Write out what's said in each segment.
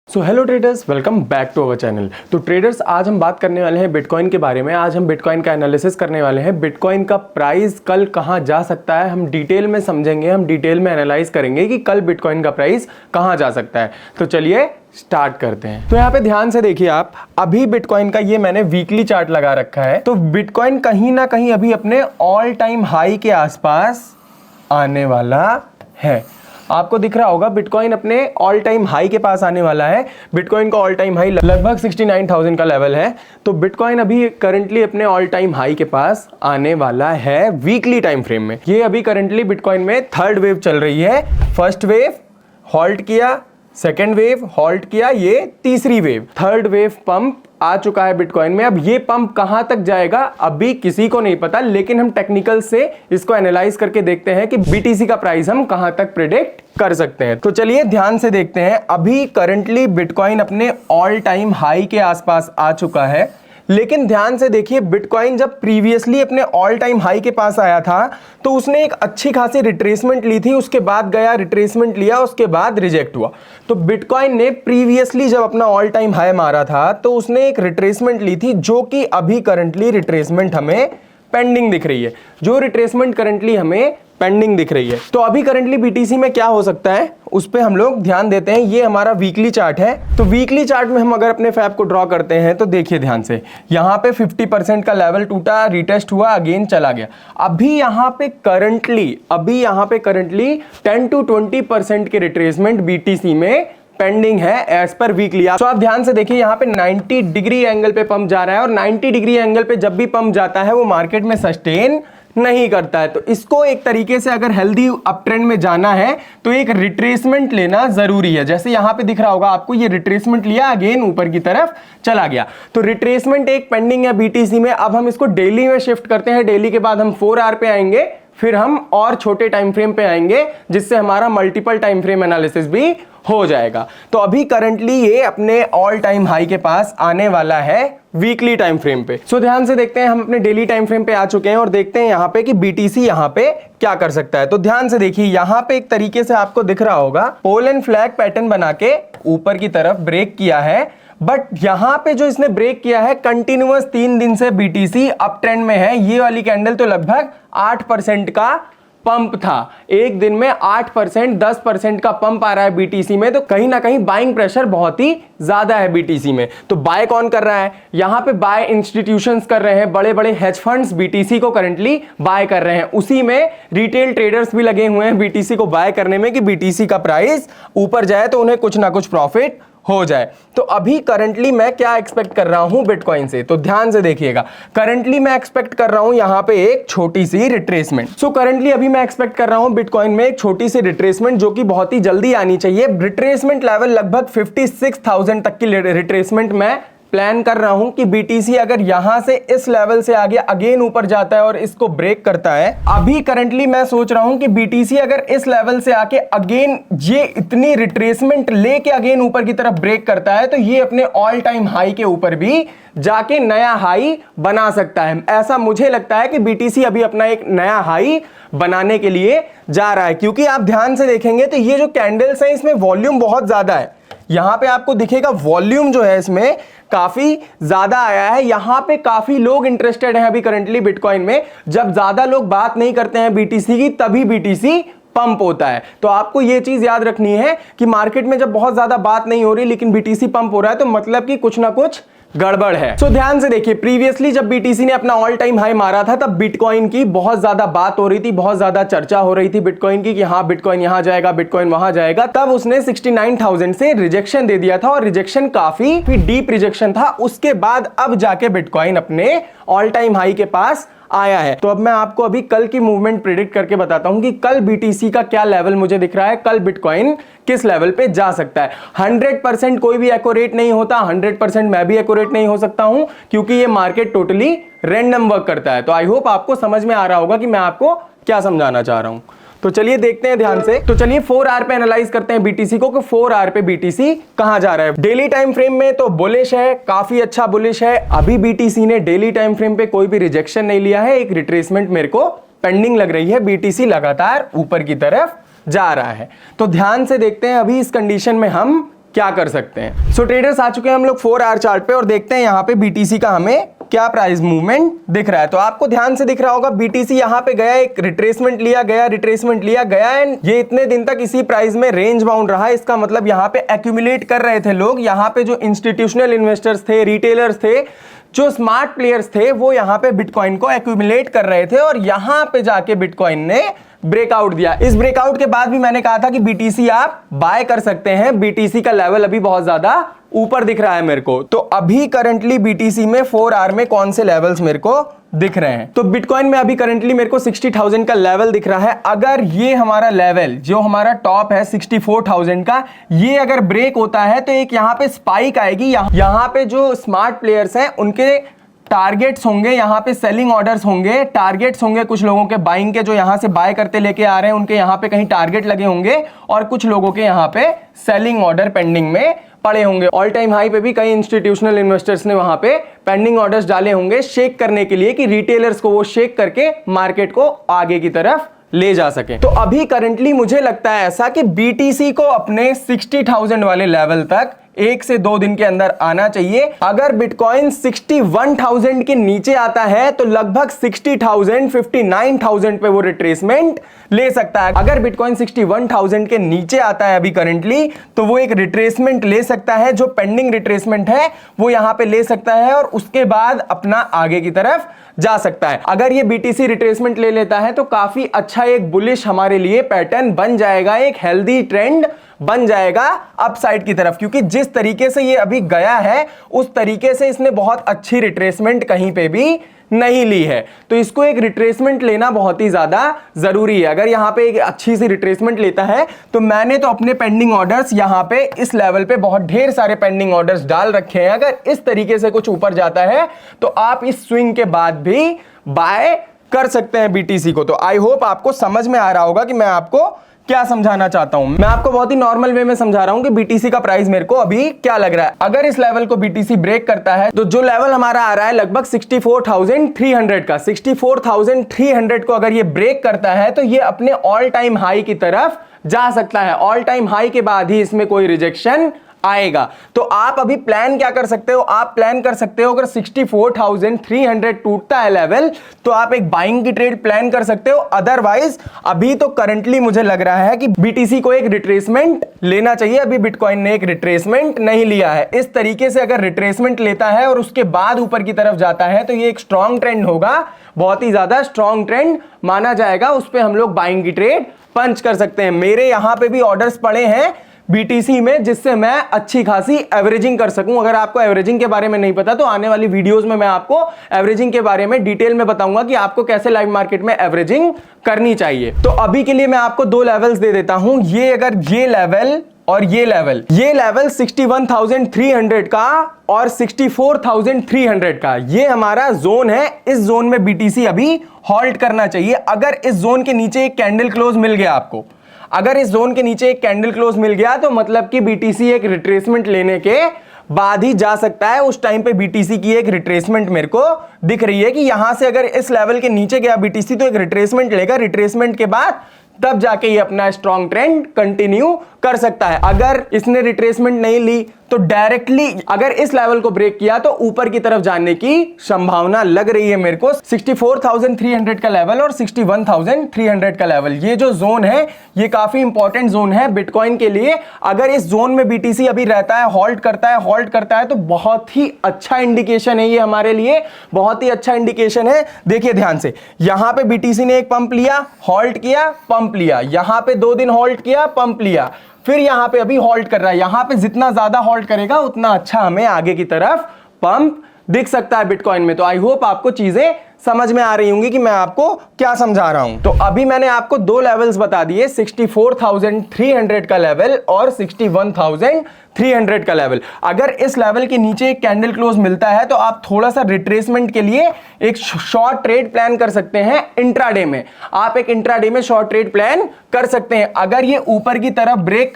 So hello traders, welcome back to our channel. तो traders, आज हम बात करने वाले हैं बिटकॉइन के बारे में। आज हम बिटकॉइन का एनालिसिस करने वाले हैं। बिटकॉइन का प्राइस कल कहां जा सकता है हम डिटेल में समझेंगे, हम डिटेल में एनालाइज करेंगे कि कल बिटकॉइन का प्राइस कहां जा सकता है। तो चलिए स्टार्ट करते हैं। तो यहाँ पे ध्यान से देखिए आप, अभी बिटकॉइन का ये मैंने वीकली चार्ट लगा रखा है। तो बिटकॉइन कहीं ना कहीं अभी अपने ऑल टाइम हाई के आसपास आने वाला है। आपको दिख रहा होगा बिटकॉइन अपने ऑल टाइम हाई के पास आने वाला है। बिटकॉइन का ऑल टाइम हाई लगभग 69,000 का लेवल है। तो बिटकॉइन अभी करंटली अपने ऑल टाइम हाई के पास आने वाला है वीकली टाइम फ्रेम में। ये अभी करंटली बिटकॉइन में थर्ड वेव चल रही है। फर्स्ट वेव हॉल्ट किया, सेकेंड वेव हॉल्ट किया, ये तीसरी वेव, थर्ड वेव पंप आ चुका है बिटकॉइन में। अब ये पंप कहां तक जाएगा अभी किसी को नहीं पता, लेकिन हम टेक्निकल से इसको एनालाइज करके देखते हैं कि बीटीसी का प्राइस हम कहां तक प्रेडिक्ट कर सकते हैं। तो चलिए ध्यान से देखते हैं। अभी करंटली बिटकॉइन अपने ऑल टाइम हाई के आसपास आ चुका है, लेकिन ध्यान से देखिए बिटकॉइन जब प्रीवियसली अपने ऑल टाइम हाई के पास आया था तो उसने एक अच्छी खासी रिट्रेसमेंट ली थी, उसके बाद गया रिट्रेसमेंट लिया, उसके बाद रिजेक्ट हुआ। तो बिटकॉइन ने प्रीवियसली जब अपना ऑल टाइम हाई मारा था तो उसने एक रिट्रेसमेंट ली थी, जो कि अभी करंटली रिट्रेसमेंट हमें पेंडिंग दिख रही है। जो रिट्रेसमेंट करंटली हमें पेंडिंग दिख रही है। तो अभी करंटली बीटीसी में क्या हो सकता है उस पे हम लोग ध्यान देते हैं। ये हमारा वीकली चार्ट है। तो वीकली चार्ट में हम अगर अपने फैब को ड्रॉ करते हैं तो देखिए ध्यान से, यहाँ पे 50% का लेवल टूटा, रिटेस्ट हुआ, अगेन चला गया। अभी यहाँ पे करंटली 10 to 20% के रिट्रेसमेंट बीटीसी में पेंडिंग है एज पर वीकली। तो आप ध्यान से देखिए, यहाँ पे 90 डिग्री एंगल पे पंप जा रहा है और 90 डिग्री एंगल पे जब भी पंप जाता है वो मार्केट में सस्टेन नहीं करता है। तो इसको एक तरीके से अगर हेल्दी अप ट्रेंड में जाना है तो एक रिट्रेसमेंट लेना जरूरी है। जैसे यहां पे दिख रहा होगा आपको, ये रिट्रेसमेंट लिया, अगेन ऊपर की तरफ चला गया। तो रिट्रेसमेंट एक पेंडिंग है बीटीसी में। अब हम इसको डेली में शिफ्ट करते हैं। डेली के बाद हम 4 आवर पे आएंगे, फिर हम और छोटे टाइम फ्रेम पे आएंगे, जिससे हमारा मल्टीपल टाइम फ्रेम एनालिसिस भी हो जाएगा। तो अभी करंटली ये अपने ऑल टाइम हाई के पास आने वाला है वीकली टाइम फ्रेम पे। सो ध्यान से देखते हैं, हम अपने डेली टाइम फ्रेम पे आ चुके हैं और देखते हैं यहां पे कि बीटीसी यहां पे क्या कर सकता है। तो ध्यान से देखिए, यहां पे एक तरीके से आपको दिख रहा होगा पोल एंड फ्लैग पैटर्न बना के ऊपर की तरफ ब्रेक किया है। बट यहां पे जो इसने ब्रेक किया है, कंटिन्यूअस 3 दिन से बीटीसी अप ट्रेंड में है। ये वाली कैंडल तो लगभग 8% का पंप था। एक दिन में 8%, 10% का पंप आ रहा है बीटीसी में। तो कहीं ना कहीं बाइंग प्रेशर बहुत ही ज्यादा है बीटीसी में। तो बाय कौन कर रहा है? यहां पे बाय इंस्टीट्यूशंस कर रहे हैं, बड़े बड़े हेज फंड्स बीटीसी को करंटली बाय कर रहे हैं। उसी में रिटेल ट्रेडर्स भी लगे हुए हैं बीटीसी को बाय करने में कि बीटीसी का प्राइस ऊपर जाए तो उन्हें कुछ ना कुछ प्रॉफिट हो जाए। तो अभी करंटली मैं क्या एक्सपेक्ट कर रहा हूं बिटकॉइन से, तो ध्यान से देखिएगा। करंटली मैं एक्सपेक्ट कर रहा हूं यहां पे एक छोटी सी रिट्रेसमेंट। सो करंटली अभी मैं एक्सपेक्ट कर रहा हूं बिटकॉइन में एक छोटी सी रिट्रेसमेंट, जो कि बहुत ही जल्दी आनी चाहिए। रिट्रेसमेंट लेवल लगभग 56,000 तक की रिट्रेसमेंट मैं प्लान कर रहा हूं कि बीटीसी अगर यहां से इस लेवल से आगे अगेन ऊपर जाता है और इसको ब्रेक करता है। अभी करंटली मैं सोच रहा हूं कि बीटीसी अगर इस लेवल से आके अगेन ये इतनी रिट्रेसमेंट लेके अगेन ऊपर की तरफ ब्रेक करता है तो ये अपने ऑल टाइम हाई के ऊपर भी जाके नया हाई बना सकता है। ऐसा मुझे लगता है कि बीटीसी अभी अपना एक नया हाई बनाने के लिए जा रहा है। क्योंकि आप ध्यान से देखेंगे तो ये जो कैंडल्स है इसमें वॉल्यूम बहुत ज्यादा है। यहां पे आपको दिखेगा वॉल्यूम जो है इसमें काफी ज्यादा आया है। यहां पे काफी लोग इंटरेस्टेड हैं अभी करंटली बिटकॉइन में। जब ज्यादा लोग बात नहीं करते हैं बीटीसी की, तभी बीटीसी पंप होता है। तो आपको यह चीज याद रखनी है कि मार्केट में जब बहुत ज्यादा बात नहीं हो रही लेकिन बीटीसी पंप हो रहा है तो मतलब कि कुछ ना कुछ गड़बड़ है। तो ध्यान से देखिए, प्रीवियसली जब बीटीसी ने अपना ऑल टाइम हाई मारा था तब बिटकॉइन की बहुत ज्यादा बात हो रही थी, बहुत ज्यादा चर्चा हो रही थी बिटकॉइन की कि हाँ बिटकॉइन यहां जाएगा, बिटकॉइन वहां जाएगा। तब उसने 69,000 से रिजेक्शन दे दिया था और रिजेक्शन काफी डीप रिजेक्शन था। उसके बाद अब जाके बिटकॉइन अपने ऑल टाइम हाई के पास आया है। तो अब मैं आपको अभी कल की मूवमेंट प्रेडिक्ट करके बताता हूं कि कल बीटीसी का क्या लेवल मुझे दिख रहा है, कल बिटकॉइन किस लेवल पे जा सकता है। 100% कोई भी एक्यूरेट नहीं होता, 100% मैं भी एक्यूरेट नहीं हो सकता हूं, क्योंकि ये मार्केट टोटली रैंडम वर्क करता है। तो आई होप आपको समझ में आ रहा होगा कि मैं आपको क्या समझाना चाह रहा हूं। तो चलिए देखते हैं ध्यान से। तो चलिए 4 आवर पे एनालाइज करते हैं बीटीसी को कि 4 आवर पे बीटीसी कहां जा रहा है। डेली टाइम फ्रेम में तो बुलिश है, काफी अच्छा बुलिश है। अभी बीटीसी ने डेली टाइम फ्रेम पे कोई भी रिजेक्शन नहीं लिया है, एक रिट्रेसमेंट मेरे को पेंडिंग लग रही है। बीटीसी लगातार ऊपर की तरफ जा रहा है। तो ध्यान से देखते हैं अभी इस कंडीशन में हम क्या कर सकते हैं। सो ट्रेडर्स आ चुके हैं हम लोग 4 आवर चार्ट पे और देखते हैं यहाँ पे बीटीसी का हमें क्या प्राइस मूवमेंट दिख रहा है। तो आपको ध्यान से दिख रहा होगा बीटीसी यहाँ पे गया, एक रिट्रेसमेंट लिया गया, रिट्रेसमेंट लिया गया एंड ये इतने दिन तक इसी प्राइस में रेंज बाउंड रहा। इसका मतलब यहाँ पे एक्यूमुलेट कर रहे थे लोग, यहाँ पे जो इंस्टीट्यूशनल इन्वेस्टर्स थे, रिटेलर्स थे, जो स्मार्ट प्लेयर्स थे, वो यहाँ पे बिटकॉइन को एक्यूमुलेट कर रहे थे और यहाँ पे जाके बिटकॉइन ने ब्रेकआउट दिया। इस ब्रेकआउट के बाद भी मैंने कहा था कि बीटीसी आप बाय कर सकते हैं। बीटीसी का लेवल अभी बहुत ज्यादा ऊपर दिख रहा है मेरे को। तो अभी करंटली बीटीसी में 4 आवर में कौन से लेवल्स मेरे को दिख रहे हैं? तो बिटकॉइन में अभी करंटली मेरे को 60,000 का लेवल दिख रहा है। अगर ये हमारा लेवल जो हमारा टॉप है 64,000 का, ये अगर ब्रेक होता है तो एक यहाँ पे स्पाइक आएगी। यहाँ पे जो स्मार्ट प्लेयर्स हैं उनके टारगेट्स होंगे, यहाँ पे सेलिंग ऑर्डर्स होंगे, टारगेट्स होंगे कुछ लोगों के बाइंग के, जो यहाँ से बाय करते लेके आ रहे हैं उनके यहाँ पे कहीं टारगेट लगे होंगे और कुछ लोगों के यहाँ पे सेलिंग ऑर्डर पेंडिंग में पड़े होंगे। ऑल टाइम हाई पे भी कई इंस्टीट्यूशनल इन्वेस्टर्स ने वहां पे पेंडिंग ऑर्डर्स डाले होंगे शेक करने के लिए, कि रिटेलर्स को वो शेक करके मार्केट को आगे की तरफ ले जा सके। तो अभी करंटली मुझे लगता है ऐसा कि बीटीसी को अपने 60,000 वाले लेवल तक 1 से 2 दिन के अंदर आना चाहिए। अगर बिटकॉइन 61,000 के नीचे आता है तो लगभग 60,000 59,000 पे वो रिट्रेसमेंट ले सकता है। अगर बिटकॉइन 61,000 के नीचे आता है अभी करंटली, तो वो एक रिट्रेसमेंट ले सकता है, जो पेंडिंग रिट्रेसमेंट है वो यहां पे ले सकता है और उसके बाद अपना आगे की तरफ जा सकता है। अगर ये बीटीसी रिट्रेसमेंट ले लेता है तो काफी अच्छा एक बुलिश हमारे लिए पैटर्न बन जाएगा, एक हेल्दी ट्रेंड बन जाएगा अपसाइड की तरफ, क्योंकि जिस तरीके से ये अभी गया है उस तरीके से इसने बहुत अच्छी रिट्रेसमेंट कहीं पे भी नहीं ली है। तो इसको एक रिट्रेसमेंट लेना बहुत ही ज्यादा जरूरी है। अगर यहां पे एक अच्छी सी रिट्रेसमेंट लेता है तो मैंने तो अपने पेंडिंग ऑर्डर्स यहां पे इस लेवल पे बहुत ढेर सारे पेंडिंग ऑर्डर्स डाल रखे हैं। अगर इस तरीके से कुछ ऊपर जाता है तो आप इस स्विंग के बाद भी बाय कर सकते हैं बीटीसी को। तो आई होप आपको समझ में आ रहा होगा कि मैं आपको क्या समझाना चाहता हूं। मैं आपको बहुत ही नॉर्मल वे में समझा रहा हूं कि बीटीसी का प्राइस मेरे को अभी क्या लग रहा है। अगर इस लेवल को बीटीसी ब्रेक करता है तो जो लेवल हमारा आ रहा है लगभग 64,300 का, 64,300 को अगर ये ब्रेक करता है तो ये अपने ऑल टाइम हाई की तरफ जा सकता है। ऑल टाइम हाई के बाद ही इसमें कोई रिजेक्शन आएगा। तो आप अभी प्लान क्या कर सकते हो? आप प्लान कर सकते हो अगर 64,300 टूटता है लेवल तो आप एक बाइंग की ट्रेड प्लान कर सकते हो। अदरवाइज अभी तो करंटली मुझे लग रहा है कि बीटीसी को एक रिट्रेसमेंट लेना चाहिए। अभी बिटकॉइन ने एक रिट्रेसमेंट नहीं लिया है। इस तरीके से अगर रिट्रेसमेंट लेता है और उसके बाद ऊपर की तरफ जाता है तो ये एक स्ट्रॉन्ग ट्रेंड होगा, बहुत ही ज्यादा स्ट्रॉन्ग ट्रेंड माना जाएगा। उस पर हम लोग बाइंग की ट्रेड पंच कर सकते हैं। मेरे यहां पे भी ऑर्डर्स पड़े हैं बीटीसी में, जिससे मैं अच्छी खासी एवरेजिंग कर सकूं। अगर आपको एवरेजिंग के बारे में नहीं पता तो आने वाली वीडियोस में मैं आपको एवरेजिंग के बारे में डिटेल में बताऊंगा कि आपको कैसे लाइव मार्केट में एवरेजिंग करनी चाहिए। तो अभी के लिए मैं आपको 2 लेवल्स दे देता हूं। ये अगर ये लेवल और ये लेवल 61,300 का और 64,300 का, ये हमारा जोन है। इस जोन में बीटीसी अभी हॉल्ट करना चाहिए। अगर इस जोन के नीचे एक कैंडल क्लोज मिल गया आपको, अगर इस जोन के नीचे एक कैंडल क्लोज मिल गया तो मतलब कि बीटीसी एक रिट्रेसमेंट लेने के बाद ही जा सकता है। उस टाइम पे बीटीसी की एक रिट्रेसमेंट मेरे को दिख रही है कि यहां से अगर इस लेवल के नीचे गया बीटीसी तो एक रिट्रेसमेंट लेगा। रिट्रेसमेंट के बाद तब जाके ये अपना स्ट्रॉन्ग ट्रेंड कंटिन्यू कर सकता है। अगर इसने रिट्रेसमेंट नहीं ली तो डायरेक्टली अगर इस लेवल को ब्रेक किया तो ऊपर की तरफ जाने की संभावना लग रही है मेरे को। 64,300 का लेवल और 61,300 का लेवल, ये जो जोन है ये काफी इंपॉर्टेंट जोन है बिटकॉइन के लिए। अगर इस जोन में बीटीसी अभी रहता है, होल्ड करता है तो बहुत ही अच्छा इंडिकेशन है ये हमारे लिए, बहुत ही अच्छा इंडिकेशन है। देखिए ध्यान से, यहां पे बीटीसी ने एक पंप लिया, होल्ड किया, पंप लिया, यहां पे 2 दिन होल्ड किया, पंप लिया, फिर यहां पे अभी होल्ड कर रहा है। यहां पे जितना ज्यादा होल्ड करेगा उतना अच्छा हमें आगे की तरफ पंप दिख सकता है बिटकॉइन में। तो आई होप आपको चीजें समझ में आ रही होंगी कि मैं आपको क्या समझा रहा हूं। तो अभी मैंने आपको 2 लेवल्स बता दिए, 64,300 का लेवल और 61,300 का लेवल। अगर इस लेवल के नीचे एक कैंडल क्लोज मिलता है तो आप थोड़ा सा रिट्रेसमेंट के लिए एक शॉर्ट ट्रेड प्लान कर सकते हैं। इंट्राडे में आप एक इंट्राडे में शॉर्ट ट्रेड प्लान कर सकते हैं। अगर ये ऊपर की तरफ ब्रेक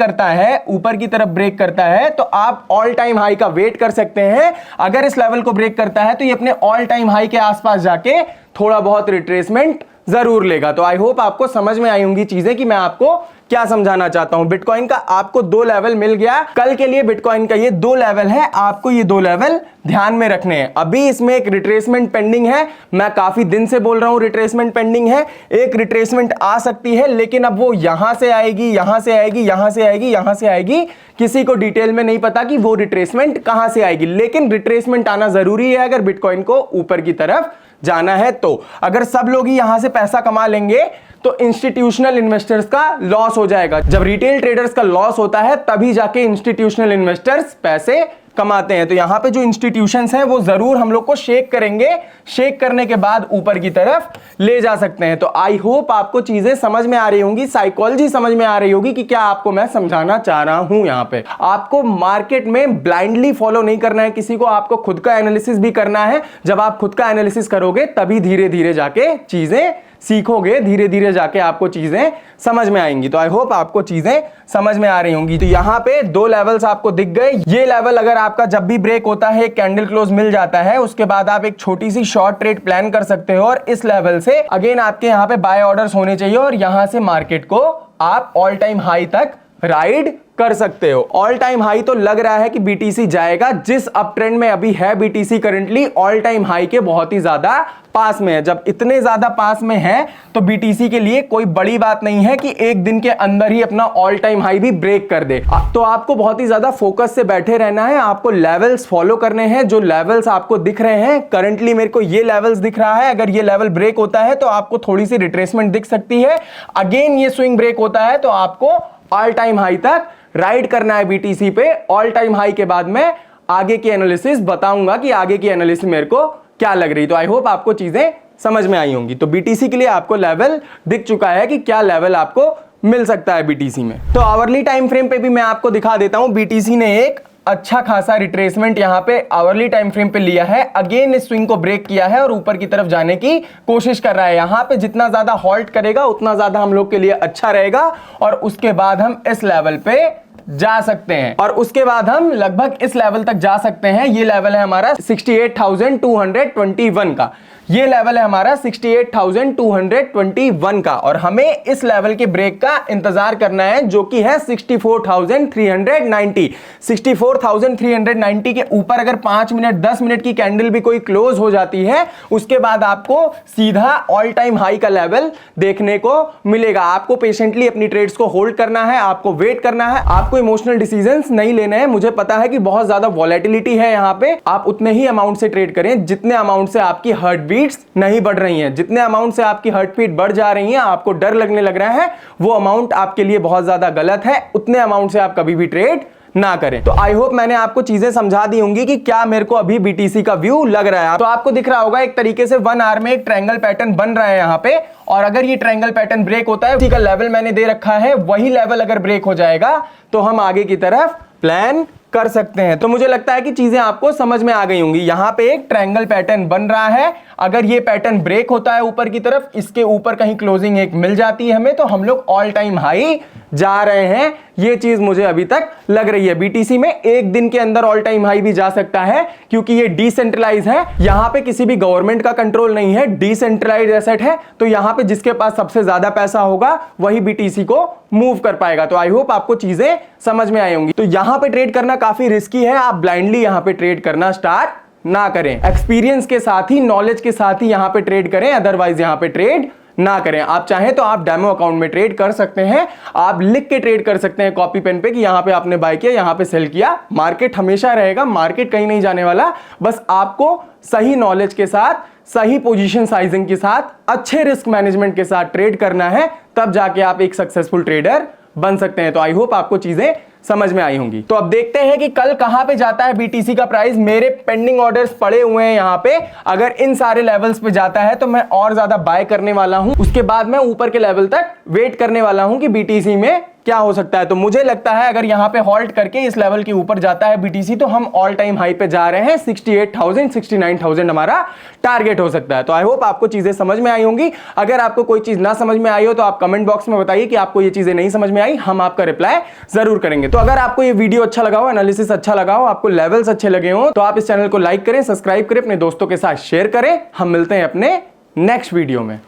करता है तो आप ऑल टाइम हाई का वेट कर सकते हैं। अगर इस लेवल को ब्रेक करता है तो ये अपने ऑल टाइम हाई के आसपास जाके जाके थोड़ा बहुत रिट्रेसमेंट जरूर लेगा। तो आई होप आपको समझ में आई होंगी चीजें कि मैं आपको क्या समझाना चाहता हूं। बिटकॉइन का आपको 2 लेवल मिल गया कल के लिए। बिटकॉइन का ये 2 लेवल है, आपको ये 2 लेवल ध्यान में रखने हैं। अभी इसमें एक रिट्रेसमेंट पेंडिंग है, मैं काफी दिन से बोल रहा हूं रिट्रेसमेंट पेंडिंग है। एक रिट्रेसमेंट आ सकती है, लेकिन अब वो यहां से आएगी, यहां से आएगी, यहां से आएगी, यहां से आएगी, किसी को डिटेल में नहीं पता कि वो रिट्रेसमेंट कहां से आएगी। लेकिन रिट्रेसमेंट आना जरूरी है अगर बिटकॉइन को ऊपर की तरफ जाना है। तो अगर सब लोग ही यहां से पैसा कमा लेंगे तो इंस्टीट्यूशनल इन्वेस्टर्स का लॉस हो जाएगा। जब रिटेल ट्रेडर्स का लॉस होता है तभी जाके इंस्टीट्यूशनल इन्वेस्टर्स पैसे कमाते हैं। तो यहां पे जो इंस्टीट्यूशंस हैं वो जरूर हम लोग को शेक करेंगे, शेक करने के बाद ऊपर की तरफ ले जा सकते हैं। तो आई होप आपको चीजें समझ में आ रही होंगी, साइकोलॉजी समझ में आ रही होगी कि क्या आपको मैं समझाना चाह रहा हूं। यहां पे आपको मार्केट में ब्लाइंडली फॉलो नहीं करना है किसी को, आपको खुद का एनालिसिस भी करना है। जब आप खुद का एनालिसिस करोगे तभी धीरे धीरे जाके चीजें सीखोगे, धीरे धीरे जाके आपको चीजें समझ में आएंगी। तो आई होप आपको चीजें समझ में आ रही होंगी। तो यहां पे 2 लेवल्स आपको दिख गए। ये लेवल अगर आपका जब भी ब्रेक होता है, कैंडल क्लोज मिल जाता है, उसके बाद आप एक छोटी सी शॉर्ट ट्रेड प्लान कर सकते हो और इस लेवल से अगेन आपके यहां पे बाय ऑर्डर्स होने चाहिए और यहां से मार्केट को आप ऑल टाइम हाई तक राइड कर सकते हो। ऑल टाइम हाई तो लग रहा है कि बीटीसी जाएगा, जिस अप ट्रेंड में अभी है BTC currently all time high के बहुत ही ज्यादा पास में है। जब इतने ज्यादा पास में है तो बीटीसी के लिए कोई बड़ी बात नहीं है कि एक दिन के अंदर ही अपना ऑल टाइम हाई भी ब्रेक कर दे। तो आपको बहुत ही ज्यादा फोकस से बैठे रहना है, आपको लेवल्स फॉलो करने हैं। जो लेवल्स आपको दिख रहे हैं, करंटली मेरे को ये लेवल्स दिख रहा है, अगर ये लेवल ब्रेक होता है तो आपको थोड़ी सी रिट्रेसमेंट दिख सकती है। अगेन ये स्विंग ब्रेक होता है तो आपको ऑल टाइम हाई तक राइड करना है बीटीसी पे। ऑल टाइम हाई के बाद मैं आगे की एनालिसिस बताऊंगा कि आगे की एनालिसिस मेरे को क्या लग रही। तो आई होप आपको चीजें समझ में आई होंगी। तो बीटीसी के लिए आपको लेवल दिख चुका है कि क्या लेवल आपको मिल सकता है बीटीसी में। तो आवरली टाइम फ्रेम पे भी मैं आपको दिखा देता हूं। बीटीसी ने एक अच्छा खासा रिट्रेसमेंट यहां पे आवरली टाइम फ्रेम पे लिया है, अगेन इस स्विंग को ब्रेक किया है और ऊपर की तरफ जाने की कोशिश कर रहा है। यहां पे जितना ज्यादा हॉल्ट करेगा उतना ज्यादा हम लोग के लिए अच्छा रहेगा और उसके बाद हम इस लेवल पे जा सकते हैं और उसके बाद हम लगभग इस लेवल तक जा सकते हैं। ये लेवल है हमारा 68,221 का, ये लेवल है हमारा 68,221 का और हमें इस लेवल के ब्रेक का इंतजार करना है जो कि है 64,390। 64,390 के ऊपर अगर 5 मिनट 10 मिनट की कैंडल भी कोई क्लोज हो जाती है उसके बाद आपको सीधा ऑल टाइम हाई का लेवल देखने को मिलेगा। आपको पेशेंटली अपनी ट्रेड्स को होल्ड करना है, आपको वेट करना है, आपको इमोशनल डिसीजंस नहीं लेने हैं। मुझे पता है कि बहुत ज्यादा वॉलेटिलिटी है यहां पे, आप उतने ही अमाउंट से ट्रेड करें जितने अमाउंट से आपकी हार्ट बीट्स नहीं बढ़ रही हैं। जितने अमाउंट से आपकी हार्ट बीट बढ़ जा रही हैं, आपको डर लगने लग रहा है, वो अमाउंट आपके लिए बहुत ज्यादा गलत है। उतने अमाउंट से आप कभी भी ट्रेड ना करें। तो आई होप मैंने आपको चीजें समझा दी होंगी कि क्या मेरे को अभी बीटीसी का व्यू लग रहा है। तो आपको दिख रहा होगा एक तरीके से 1 आवर में एक ट्रायंगल पैटर्न बन रहा है यहां पे, और अगर ये ट्रायंगल पैटर्न ब्रेक होता है, उसी का लेवल मैंने दे रखा है, वही लेवल अगर ब्रेक हो जाएगा तो हम आगे की तरफ प्लान कर सकते हैं। तो मुझे लगता है कि चीजें आपको समझ में आ गई होंगी। यहां पे एक ट्रायंगल पैटर्न बन रहा है, अगर ये पैटर्न ब्रेक होता है ऊपर की तरफ, इसके ऊपर कहीं क्लोजिंग एक मिल जाती है हमें, तो हम लोग ऑल टाइम हाई जा रहे हैं। ये चीज मुझे अभी तक लग रही है। बीटीसी में एक दिन के अंदर ऑल टाइम हाई भी जा सकता है क्योंकि ये डिसेंट्रलाइज है, यहां पे किसी भी गवर्नमेंट का कंट्रोल नहीं है, डिसेंट्रलाइज एसेट है। तो यहां पे जिसके पास सबसे ज्यादा पैसा होगा वही बीटीसी को मूव कर पाएगा। तो आई होप आपको चीजें समझ में आई होंगी। तो यहां पे ट्रेड करना काफी रिस्की है, आप ब्लाइंडली यहां पे ट्रेड करना स्टार्ट ना करें। एक्सपीरियंस के साथ ही, नॉलेज के साथ ही यहां पे ट्रेड करें, अदरवाइज यहां पे ट्रेड ना करें। आप चाहें तो आप डेमो अकाउंट में ट्रेड कर सकते हैं, आप लिख के ट्रेड कर सकते हैं कॉपी पेन पे कि यहां पे आपने बाय किया, यहां पे सेल किया। मार्केट हमेशा रहेगा, मार्केट कहीं नहीं जाने वाला। बस आपको सही नॉलेज के साथ, सही पोजीशन साइजिंग के साथ, अच्छे रिस्क मैनेजमेंट के साथ ट्रेड करना है, तब जाके आप एक सक्सेसफुल ट्रेडर बन सकते हैं। तो आई होप आपको चीजें समझ में आई होंगी। तो अब देखते हैं कि कल कहां पे जाता है बीटीसी का प्राइस। मेरे पेंडिंग ऑर्डर्स पड़े हुए हैं यहां पे, अगर इन सारे लेवल्स पे जाता है तो मैं और ज्यादा बाय करने वाला हूं। उसके बाद मैं ऊपर के लेवल तक वेट करने वाला हूं कि बीटीसी में क्या हो सकता है। तो मुझे लगता है अगर यहां पे हॉल्ट करके इस लेवल के ऊपर जाता है बीटीसी तो हम ऑल टाइम हाई पे जा रहे हैं। 68,000 69,000 हमारा टारगेट हो सकता है। तो आई होप आपको चीजें समझ में आई होंगी। अगर आपको कोई चीज ना समझ में आई हो तो आप कमेंट बॉक्स में बताइए कि आपको ये चीजें नहीं समझ में आई, हम आपका रिप्लाई जरूर करेंगे। तो अगर आपको ये वीडियो अच्छा लगा हो, एनालिसिस अच्छा लगा हो, आपको लेवल्स अच्छे लगे हो, तो आप इस चैनल को लाइक करें, सब्सक्राइब करें, अपने दोस्तों के साथ शेयर करें। हम मिलते हैं अपने नेक्स्ट वीडियो में।